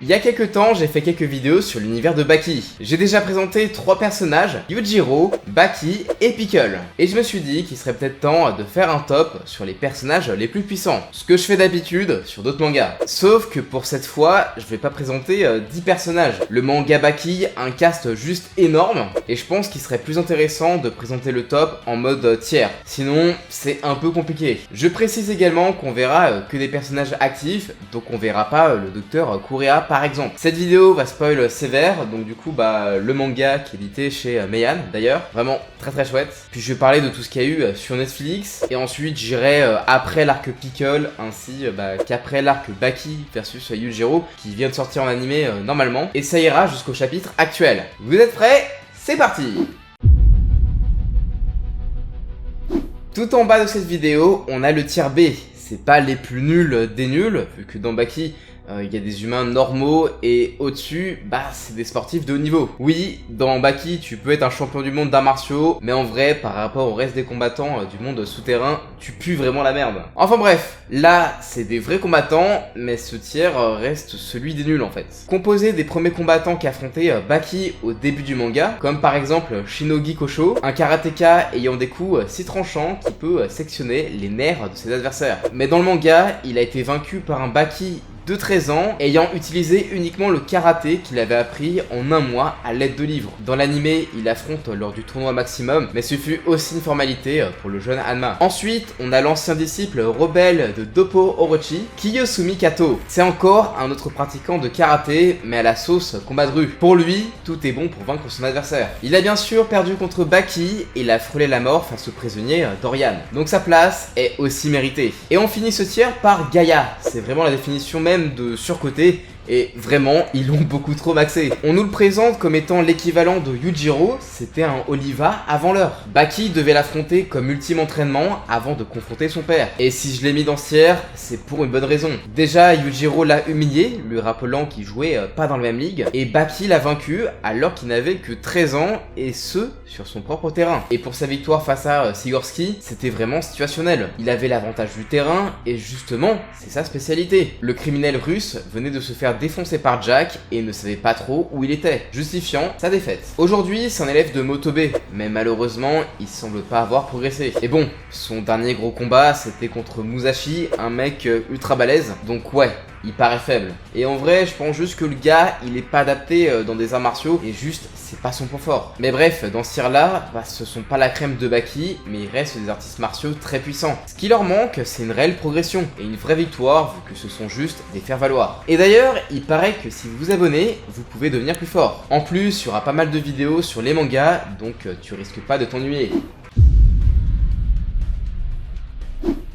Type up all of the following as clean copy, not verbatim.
Il y a quelques temps, j'ai fait quelques vidéos sur l'univers de Baki. J'ai déjà présenté 3 personnages, Yujiro, Baki et Pickle. Et je me suis dit qu'il serait peut-être temps de faire un top sur les personnages les plus puissants. Ce que je fais d'habitude sur d'autres mangas. Sauf que pour cette fois, je vais pas présenter 10 personnages. Le manga Baki a un cast juste énorme, et je pense qu'il serait plus intéressant de présenter le top en mode tiers. Sinon, c'est un peu compliqué. Je précise également qu'on verra que des personnages actifs, donc on verra pas le docteur Kureha par exemple. Cette vidéo va spoil sévère, donc du coup le manga qui est édité chez Meian d'ailleurs, vraiment très chouette. Puis je vais parler de tout ce qu'il y a eu sur Netflix, et ensuite j'irai après l'arc Pickle, ainsi qu'après l'arc Baki versus Yujiro, qui vient de sortir en animé normalement, et ça ira jusqu'au chapitre actuel. Vous êtes prêts? C'est parti! Tout en bas de cette vidéo, on a le tier B. C'est pas les plus nuls des nuls, vu que dans Baki, il y a des humains normaux, et au-dessus, c'est des sportifs de haut niveau. Oui, dans Baki, tu peux être un champion du monde d'arts martiaux, mais en vrai, par rapport au reste des combattants du monde souterrain, tu pues vraiment la merde. Enfin bref, là, c'est des vrais combattants, mais ce tiers reste celui des nuls en fait. Composé des premiers combattants qui affrontaient Baki au début du manga, comme par exemple Shinogi Kosho, un karatéka ayant des coups si tranchants qui peut sectionner les nerfs de ses adversaires. Mais dans le manga, il a été vaincu par un Baki de 13 ans, ayant utilisé uniquement le karaté qu'il avait appris en un mois à l'aide de livres. Dans l'animé, il affronte lors du tournoi maximum, mais ce fut aussi une formalité pour le jeune Hanma. Ensuite, on a l'ancien disciple rebelle de Doppo Orochi, Kiyosumi Kato. C'est encore un autre pratiquant de karaté, mais à la sauce combat de rue. Pour lui, tout est bon pour vaincre son adversaire. Il a bien sûr perdu contre Baki, et il a frôlé la mort face au prisonnier Dorian. Donc sa place est aussi méritée. Et on finit ce tiers par Gaia. C'est vraiment la définition même de surcoté, et vraiment ils l'ont beaucoup trop maxé. On nous le présente comme étant l'équivalent de Yujiro, c'était un Oliva avant l'heure. Baki devait l'affronter comme ultime entraînement avant de confronter son père. Et si je l'ai mis dans ce tiers, c'est pour une bonne raison. Déjà, Yujiro l'a humilié, lui rappelant qu'il jouait pas dans la même ligue, et Baki l'a vaincu alors qu'il n'avait que 13 ans, et ce, sur son propre terrain. Et pour sa victoire face à Sigurski, c'était vraiment situationnel. Il avait l'avantage du terrain, et justement, c'est sa spécialité. Le criminel russe venait de se faire défoncé par Jack et ne savait pas trop où il était, justifiant sa défaite. Aujourd'hui, c'est un élève de Motobe, mais malheureusement, il semble pas avoir progressé. Et bon, son dernier gros combat, c'était contre Musashi, un mec ultra balèze, donc ouais, il paraît faible. Et en vrai, je pense juste que le gars, il est pas adapté dans des arts martiaux, et juste, c'est pas son point fort. Mais bref, dans ce tir-là, ce sont pas la crème de Baki, mais il reste des artistes martiaux très puissants. Ce qui leur manque, c'est une réelle progression, et une vraie victoire, vu que ce sont juste des faire-valoir. Et d'ailleurs, il paraît que si vous vous abonnez, vous pouvez devenir plus fort. En plus, il y aura pas mal de vidéos sur les mangas, donc tu risques pas de t'ennuyer.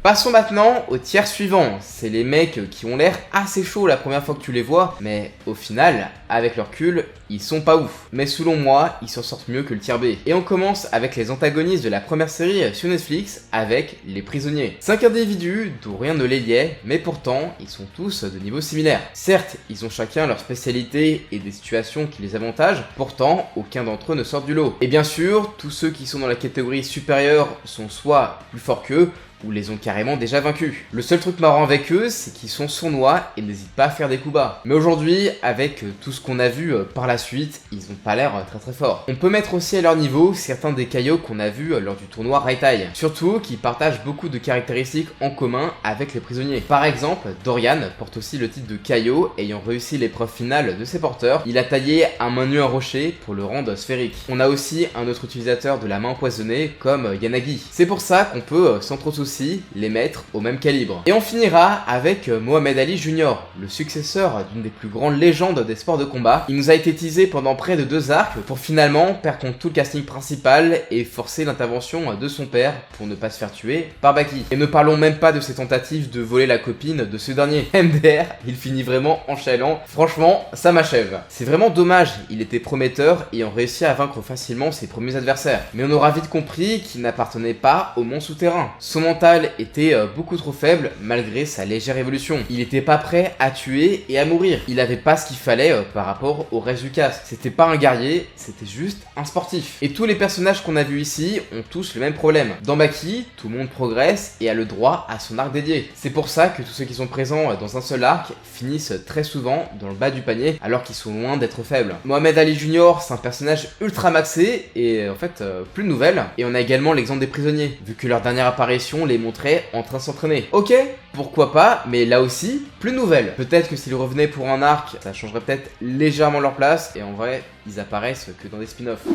Passons maintenant au tiers suivant. C'est les mecs qui ont l'air assez chauds la première fois que tu les vois, mais au final, avec leur recul, ils sont pas ouf. Mais selon moi, ils s'en sortent mieux que le tiers B. Et on commence avec les antagonistes de la première série sur Netflix, avec les prisonniers. 5 individus dont rien ne les liait, mais pourtant, ils sont tous de niveau similaire. Certes, ils ont chacun leur spécialité et des situations qui les avantagent, pourtant, aucun d'entre eux ne sort du lot. Et bien sûr, tous ceux qui sont dans la catégorie supérieure sont soit plus forts qu'eux, ou les ont carrément déjà vaincus. Le seul truc marrant avec eux, c'est qu'ils sont sournois et n'hésitent pas à faire des coups bas. Mais aujourd'hui, avec tout ce qu'on a vu par la suite, ils ont pas l'air très forts. On peut mettre aussi à leur niveau certains des Kaio qu'on a vus lors du tournoi Raitai. Surtout qu'ils partagent beaucoup de caractéristiques en commun avec les prisonniers. Par exemple, Dorian porte aussi le titre de Kaio, ayant réussi l'épreuve finale de ses porteurs. Il a taillé à main nue un rocher pour le rendre sphérique. On a aussi un autre utilisateur de la main empoisonnée comme Yanagi. C'est pour ça qu'on peut, sans trop souci, les mettre au même calibre. Et on finira avec Mohamed Ali Jr., le successeur d'une des plus grandes légendes des sports de combat. Il nous a été teasé pendant près de 2 arcs pour finalement perdre contre tout le casting principal et forcer l'intervention de son père pour ne pas se faire tuer par Baki. Et ne parlons même pas de ses tentatives de voler la copine de ce dernier. MDR, il finit vraiment en chaland. Franchement, ça m'achève. C'est vraiment dommage, il était prometteur ayant réussi à vaincre facilement ses premiers adversaires. Mais on aura vite compris qu'il n'appartenait pas au monde souterrain. Son mental était beaucoup trop faible malgré sa légère évolution. Il était pas prêt à tuer et à mourir. Il avait pas ce qu'il fallait par rapport au reste du cast. C'était pas un guerrier, c'était juste un sportif. Et tous les personnages qu'on a vus ici ont tous le même problème. Dans Baki, tout le monde progresse et a le droit à son arc dédié. C'est pour ça que tous ceux qui sont présents dans un seul arc finissent très souvent dans le bas du panier alors qu'ils sont loin d'être faibles. Mohamed Ali Jr, c'est un personnage ultra maxé et en fait plus de nouvelles. Et on a également l'exemple des prisonniers, vu que leur dernière apparition les montrait en train de s'entraîner. Ok, pourquoi pas, mais là aussi, plus de nouvelles. Peut-être que s'ils revenaient pour un arc, ça changerait peut-être légèrement leur place, et en vrai, ils apparaissent que dans des spin-offs.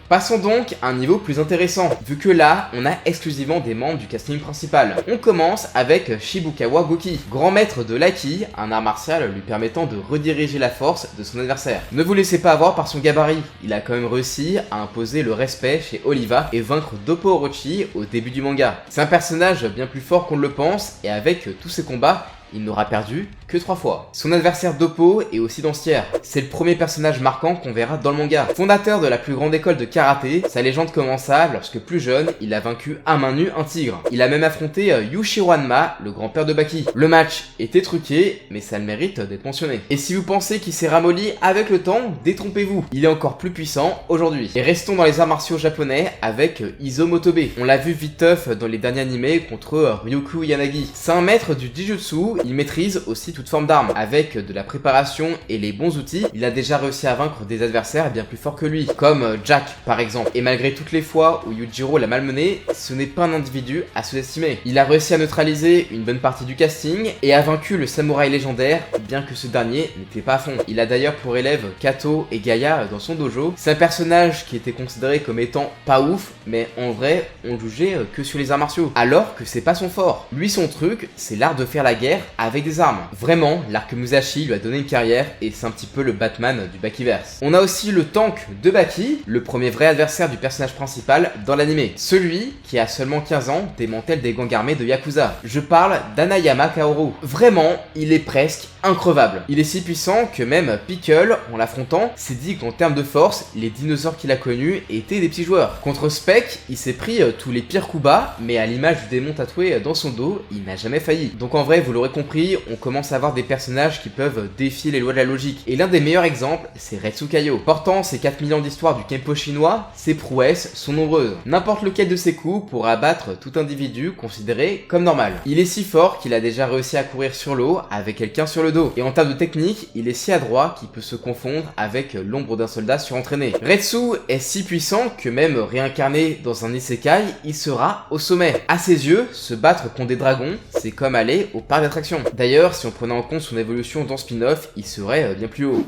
Passons donc à un niveau plus intéressant, vu que là, on a exclusivement des membres du casting principal. On commence avec Shibukawa Goki, grand maître de l'Aki, un art martial lui permettant de rediriger la force de son adversaire. Ne vous laissez pas avoir par son gabarit, il a quand même réussi à imposer le respect chez Oliva et vaincre Doppo Orochi au début du manga. C'est un personnage bien plus fort qu'on ne le pense, et avec tous ses combats, il n'aura perdu que 3 fois. Son adversaire Doppo est aussi dans ce tiers. C'est le premier personnage marquant qu'on verra dans le manga. Fondateur de la plus grande école de karaté, sa légende commença lorsque plus jeune, il a vaincu à main nue un tigre. Il a même affronté Yushiro Hanma, le grand-père de Baki. Le match était truqué, mais ça a le mérite d'être mentionné. Et si vous pensez qu'il s'est ramolli avec le temps, détrompez-vous. Il est encore plus puissant aujourd'hui. Et restons dans les arts martiaux japonais avec Izo Motobe. On l'a vu viteuf dans les derniers animés contre Ryuku Yanagi. C'est un maître du Jujutsu, il maîtrise aussi toute forme d'arme. Avec de la préparation et les bons outils, il a déjà réussi à vaincre des adversaires bien plus forts que lui, comme Jack par exemple. Et malgré toutes les fois où Yujiro l'a malmené, ce n'est pas un individu à sous-estimer. Il a réussi à neutraliser une bonne partie du casting et a vaincu le samouraï légendaire, bien que ce dernier n'était pas à fond. Il a d'ailleurs pour élèves Kato et Gaia dans son dojo. C'est un personnage qui était considéré comme étant pas ouf, mais en vrai, on jugeait que sur les arts martiaux, alors que c'est pas son fort. Lui, son truc, c'est l'art de faire la guerre avec des armes. Vraiment, l'arc Musashi lui a donné une carrière et c'est un petit peu le Batman du Bakiverse. On a aussi le tank de Baki, le premier vrai adversaire du personnage principal dans l'anime. Celui qui a seulement 15 ans démantèle des gangs armés de Yakuza. Je parle d'Anayama Kaoru. Vraiment, il est presque increvable. Il est si puissant que même Pickle, en l'affrontant, s'est dit qu'en termes de force, les dinosaures qu'il a connus étaient des petits joueurs. Contre Spec, il s'est pris tous les pires coups bas, mais à l'image du démon tatoué dans son dos, il n'a jamais failli. Donc en vrai, vous l'aurez compris, on commence à avoir des personnages qui peuvent défier les lois de la logique. Et l'un des meilleurs exemples, c'est Retsu Kaio. Portant ses 4 millions d'histoires du Kempo chinois, ses prouesses sont nombreuses. N'importe lequel de ses coups pourra abattre tout individu considéré comme normal. Il est si fort qu'il a déjà réussi à courir sur l'eau avec quelqu'un sur le dos. Et en termes de technique, il est si adroit qu'il peut se confondre avec l'ombre d'un soldat surentraîné. Retsu est si puissant que même réincarné dans un isekai, il sera au sommet. À ses yeux, se battre contre des dragons, c'est comme aller au parc d'attractions. D'ailleurs, si on prenait en compte son évolution dans spin-off, il serait bien plus haut.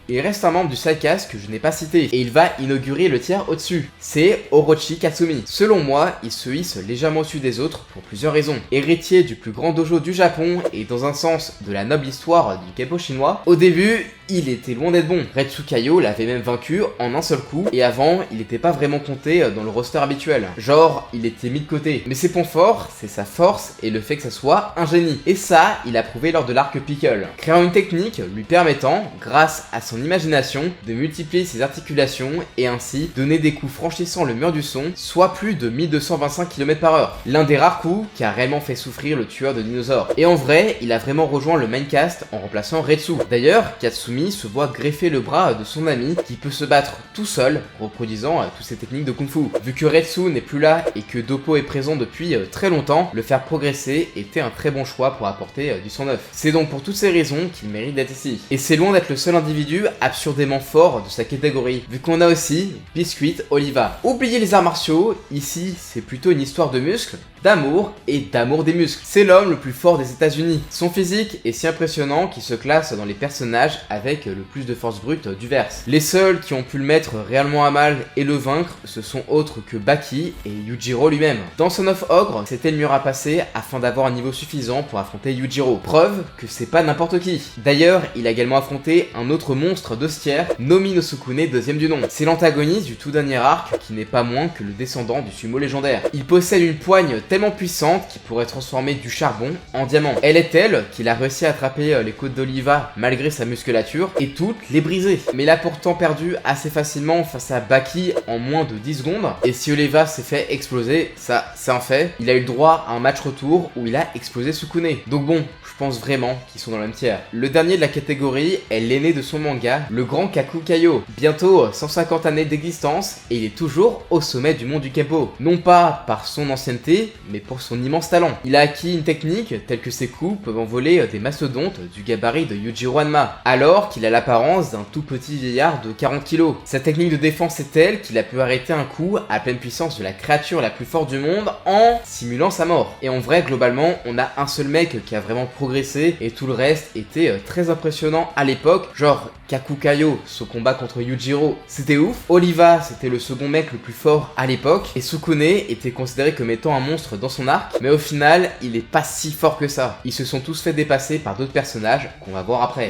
Il reste un membre du sidecast que je n'ai pas cité, et il va inaugurer le tiers au-dessus. C'est Orochi Katsumi. Selon moi, il se hisse légèrement au-dessus des autres pour plusieurs raisons. Héritier du plus grand dojo du Japon, et dans un sens de la noble histoire du Kempo chinois, au début, il était loin d'être bon. Retsu Kaio l'avait même vaincu en un seul coup, et avant, il n'était pas vraiment compté dans le roster habituel. Genre, il était mis de côté. Mais ses points forts, c'est sa force et le fait que ça soit un génie. Et ça, il a prouvé lors de l'arc Pickle, créant une technique lui permettant, grâce à son imagination, de multiplier ses articulations et ainsi donner des coups franchissant le mur du son, soit plus de 1225 km/h. L'un des rares coups qui a réellement fait souffrir le tueur de dinosaures. Et en vrai, il a vraiment rejoint le maincast en remplaçant Retsu. D'ailleurs, Katsumi se voit greffer le bras de son ami qui peut se battre tout seul, reproduisant toutes ses techniques de kung-fu. Vu que Retsu n'est plus là et que Doppo est présent depuis très longtemps, le faire progresser était un très bon choix pour apporter du sang neuf. C'est donc pour toutes ces raisons qu'il mérite d'être ici. Et c'est loin d'être le seul individu absurdément fort de sa catégorie, vu qu'on a aussi Biscuit Oliva. Oubliez les arts martiaux, ici c'est plutôt une histoire de muscles, d'amour et d'amour des muscles. C'est l'homme le plus fort des États-Unis. Son physique est si impressionnant qu'il se classe dans les personnages avec le plus de force brute du verse. Les seuls qui ont pu le mettre réellement à mal et le vaincre, ce sont autres que Baki et Yujiro lui-même. Dans Son of Ogre, c'était le mur à passer afin d'avoir un niveau suffisant pour affronter Yujiro. Preuve que c'est pas n'importe qui. D'ailleurs, il a également affronté un autre monstre d'Ostière, Nomi no Sukune, deuxième du nom. C'est l'antagoniste du tout dernier arc qui n'est pas moins que le descendant du sumo légendaire. Il possède une poigne tellement tellement puissante qu'il pourrait transformer du charbon en diamant. Elle est telle qu'il a réussi à attraper les côtes d'Oliva malgré sa musculature et toutes les briser. Mais il a pourtant perdu assez facilement face à Baki en moins de 10 secondes. Et si Oliva s'est fait exploser, ça c'est un fait, il a eu le droit à un match retour où il a explosé Sukune. Donc bon, je pense vraiment qu'ils sont dans le même tiers. Le dernier de la catégorie est l'aîné de son manga, le grand Kakukayo. Bientôt 150 années d'existence et il est toujours au sommet du monde du Kempo. Non pas par son ancienneté, mais pour son immense talent. Il a acquis une technique telle que ses coups peuvent envoler des mastodontes du gabarit de Yujiro Hanma, alors qu'il a l'apparence d'un tout petit vieillard de 40 kg. Sa technique de défense est telle qu'il a pu arrêter un coup à pleine puissance de la créature la plus forte du monde en simulant sa mort. Et en vrai, globalement, on a un seul mec qui a vraiment progressé et tout le reste était très impressionnant à l'époque. Genre Kakukayo, ce combat contre Yujiro, c'était ouf. Oliva, c'était le second mec le plus fort à l'époque. Et Sukune était considéré comme étant un monstre dans son arc. Mais au final, il est pas si fort que ça. Ils se sont tous fait dépasser par d'autres personnages qu'on va voir après.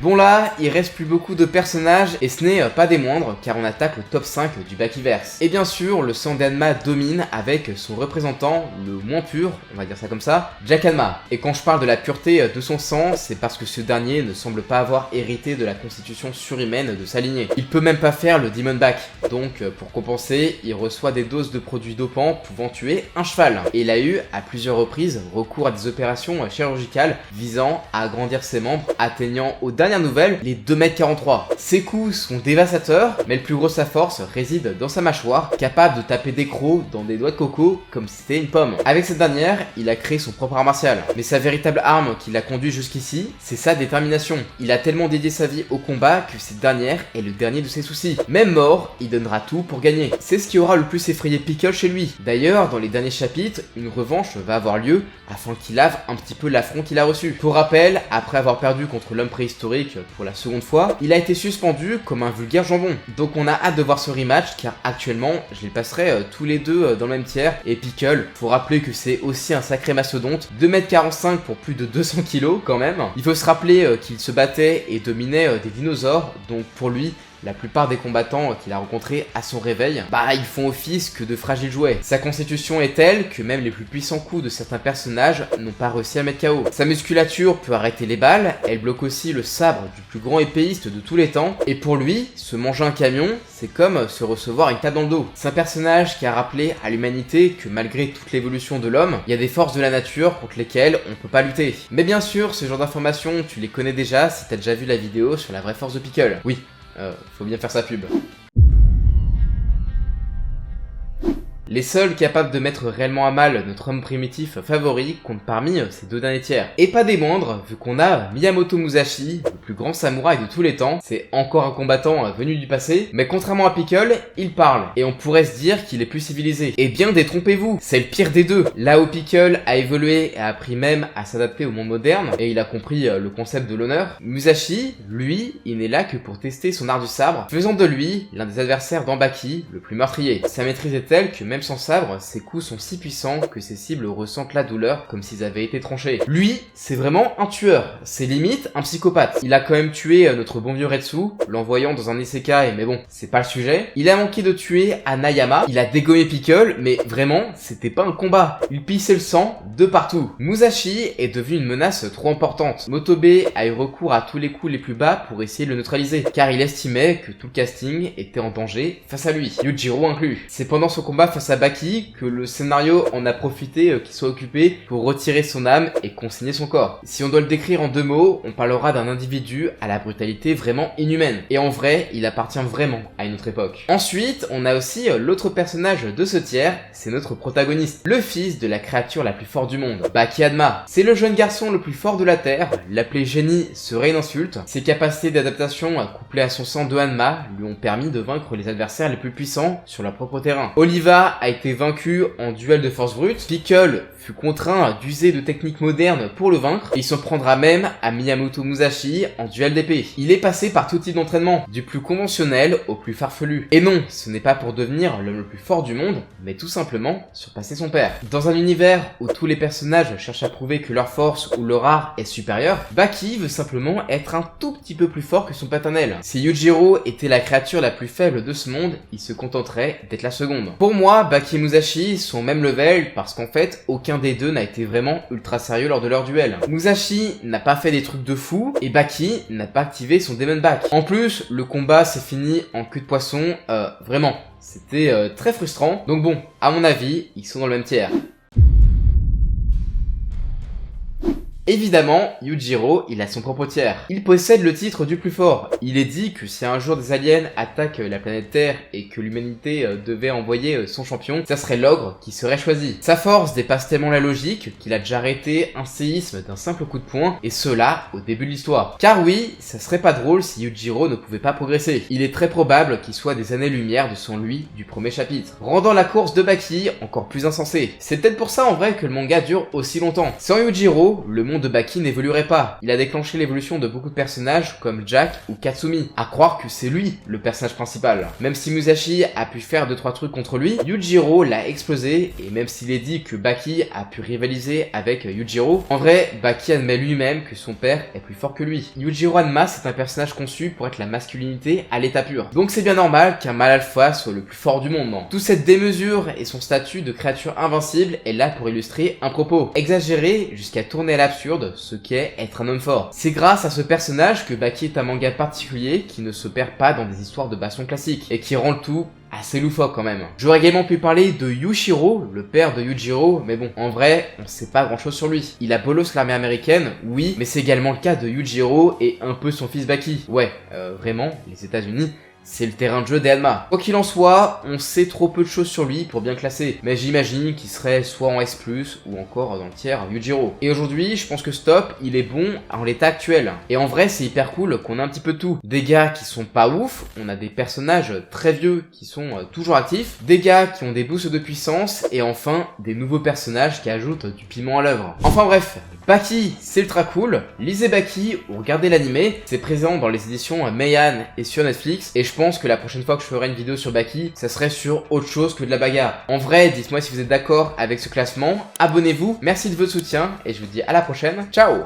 Bon là, il reste plus beaucoup de personnages et ce n'est pas des moindres car on attaque le top 5 du Bakiverse. Et bien sûr, le sang d'Hanma domine avec son représentant le moins pur, on va dire ça comme ça, Jack Hanma. Et quand je parle de la pureté de son sang, c'est parce que ce dernier ne semble pas avoir hérité de la constitution surhumaine de sa lignée. Il peut même pas faire le Demon Back, donc pour compenser, il reçoit des doses de produits dopants pouvant tuer un cheval. Et il a eu à plusieurs reprises recours à des opérations chirurgicales visant à agrandir ses membres, atteignant au dernier nouvelle, les 2,43 m. Ses coups sont dévastateurs, mais le plus gros de sa force réside dans sa mâchoire, capable de taper des crocs dans des doigts de coco comme si c'était une pomme. Avec cette dernière, il a créé son propre art martial. Mais sa véritable arme qui l'a conduit jusqu'ici, c'est sa détermination. Il a tellement dédié sa vie au combat que cette dernière est le dernier de ses soucis. Même mort, il donnera tout pour gagner. C'est ce qui aura le plus effrayé Pickle chez lui. D'ailleurs, dans les derniers chapitres, une revanche va avoir lieu afin qu'il lave un petit peu l'affront qu'il a reçu. Pour rappel, après avoir perdu contre l'homme préhistorique pour la seconde fois, il a été suspendu comme un vulgaire jambon. Donc on a hâte de voir ce rematch car actuellement je les passerai tous les deux dans le même tiers. Et Pickle, faut rappeler que c'est aussi un sacré mastodonte, 2,45 m pour plus de 200 kg quand même. Il faut se rappeler qu'il se battait et dominait des dinosaures, donc pour lui, la plupart des combattants qu'il a rencontrés à son réveil, ils font office que de fragiles jouets. Sa constitution est telle que même les plus puissants coups de certains personnages n'ont pas réussi à mettre KO. Sa musculature peut arrêter les balles, elle bloque aussi le sabre du plus grand épéiste de tous les temps, et pour lui, se manger un camion, c'est comme se recevoir une tape dans le dos. C'est un personnage qui a rappelé à l'humanité que malgré toute l'évolution de l'homme, il y a des forces de la nature contre lesquelles on peut pas lutter. Mais bien sûr, ce genre d'informations, tu les connais déjà si t'as déjà vu la vidéo sur la vraie force de Pickle. Oui. Faut bien faire sa pub. Les seuls capables de mettre réellement à mal notre homme primitif favori comptent parmi ces deux derniers tiers. Et pas des moindres, vu qu'on a Miyamoto Musashi, le plus grand samouraï de tous les temps. C'est encore un combattant venu du passé, mais contrairement à Pickle, il parle. Et on pourrait se dire qu'il est plus civilisé. Eh bien détrompez-vous, c'est le pire des deux. Là où Pickle a évolué et a appris même à s'adapter au monde moderne, et il a compris le concept de l'honneur, Musashi, lui, il n'est là que pour tester son art du sabre, faisant de lui l'un des adversaires d'Ambaki, le plus meurtrier. Sa maîtrise est telle que même sans sabre, ses coups sont si puissants que ses cibles ressentent la douleur comme s'ils avaient été tranchés. Lui, c'est vraiment un tueur, c'est limite un psychopathe. Il a quand même tué notre bon vieux Retsu, l'envoyant dans un isekai, mais bon, c'est pas le sujet. Il a manqué de tuer Hanayama, il a dégommé Pickle, mais vraiment, c'était pas un combat. Il pissait le sang de partout. Musashi est devenu une menace trop importante. Motobe a eu recours à tous les coups les plus bas pour essayer de le neutraliser, car il estimait que tout le casting était en danger face à lui, Yujiro inclus. C'est pendant son combat face à Baki que le scénario en a profité qu'il soit occupé pour retirer son âme et consigner son corps. Si on doit le décrire en deux mots, on parlera d'un individu à la brutalité vraiment inhumaine. Et en vrai, il appartient vraiment à une autre époque. Ensuite, on a aussi l'autre personnage de ce tiers, c'est notre protagoniste, le fils de la créature la plus forte du monde, Baki Hanma. C'est le jeune garçon le plus fort de la Terre, l'appeler génie serait une insulte. Ses capacités d'adaptation couplées à son sang de Hanma lui ont permis de vaincre les adversaires les plus puissants sur leur propre terrain. Oliva a été vaincu en duel de force brute, Pickle fut contraint d'user de techniques modernes pour le vaincre, et il s'en prendra même à Miyamoto Musashi en duel d'épée. Il est passé par tout type d'entraînement, du plus conventionnel au plus farfelu. Et non, ce n'est pas pour devenir l'homme le plus fort du monde, mais tout simplement surpasser son père. Dans un univers où tous les personnages cherchent à prouver que leur force ou leur art est supérieur, Baki veut simplement être un tout petit peu plus fort que son paternel. Si Yujiro était la créature la plus faible de ce monde, il se contenterait d'être la seconde. Pour moi, Baki et Musashi sont au même level parce qu'en fait, aucun des deux n'a été vraiment ultra sérieux lors de leur duel. Musashi n'a pas fait des trucs de fou et Baki n'a pas activé son Demon Back. En plus, le combat s'est fini en cul de poisson, vraiment. C'était très frustrant. Donc bon, à mon avis, ils sont dans le même tiers. Évidemment, Yujiro, il a son propre tiers. Il possède le titre du plus fort. Il est dit que si un jour des aliens attaquent la planète Terre et que l'humanité devait envoyer son champion, ça serait l'ogre qui serait choisi. Sa force dépasse tellement la logique qu'il a déjà arrêté un séisme d'un simple coup de poing, et cela au début de l'histoire. Car oui, ça serait pas drôle si Yujiro ne pouvait pas progresser. Il est très probable qu'il soit des années-lumière de son lui du premier chapitre, rendant la course de Baki encore plus insensée. C'est peut-être pour ça en vrai que le manga dure aussi longtemps. Sans Yujiro, le monde de Baki n'évoluerait pas. Il a déclenché l'évolution de beaucoup de personnages comme Jack ou Katsumi. À croire que c'est lui le personnage principal. Même si Musashi a pu faire 2-3 trucs contre lui, Yujiro l'a explosé, et même s'il est dit que Baki a pu rivaliser avec Yujiro, en vrai, Baki admet lui-même que son père est plus fort que lui. Yujiro Hanma, c'est un personnage conçu pour être la masculinité à l'état pur. Donc c'est bien normal qu'un mâle alpha soit le plus fort du monde, non? Toute cette démesure et son statut de créature invincible est là pour illustrer un propos exagéré jusqu'à tourner à l'absurde ce qu'est être un homme fort. C'est grâce à ce personnage que Baki est un manga particulier qui ne se perd pas dans des histoires de baston classiques et qui rend le tout assez loufoque quand même. J'aurais également pu parler de Yushiro, le père de Yujiro, mais bon, en vrai, on sait pas grand chose sur lui. Il a bolos l'armée américaine, oui, mais c'est également le cas de Yujiro et un peu son fils Baki. Ouais, vraiment, les États-Unis, c'est le terrain de jeu des Hanma. Quoi qu'il en soit, on sait trop peu de choses sur lui pour bien classer, mais j'imagine qu'il serait soit en S+, ou encore dans le tiers Yujiro. Et aujourd'hui, je pense que Stop, il est bon en l'état actuel. Et en vrai, c'est hyper cool qu'on a un petit peu de tout. Des gars qui sont pas ouf, on a des personnages très vieux qui sont toujours actifs, des gars qui ont des boosts de puissance, et enfin, des nouveaux personnages qui ajoutent du piment à l'œuvre. Enfin bref, Baki, c'est ultra cool. Lisez Baki ou regardez l'animé, c'est présent dans les éditions Meian et sur Netflix, et je pense que la prochaine fois que je ferai une vidéo sur Baki, ça serait sur autre chose que de la bagarre. En vrai, dites-moi si vous êtes d'accord avec ce classement, abonnez-vous, merci de votre soutien, et je vous dis à la prochaine, ciao!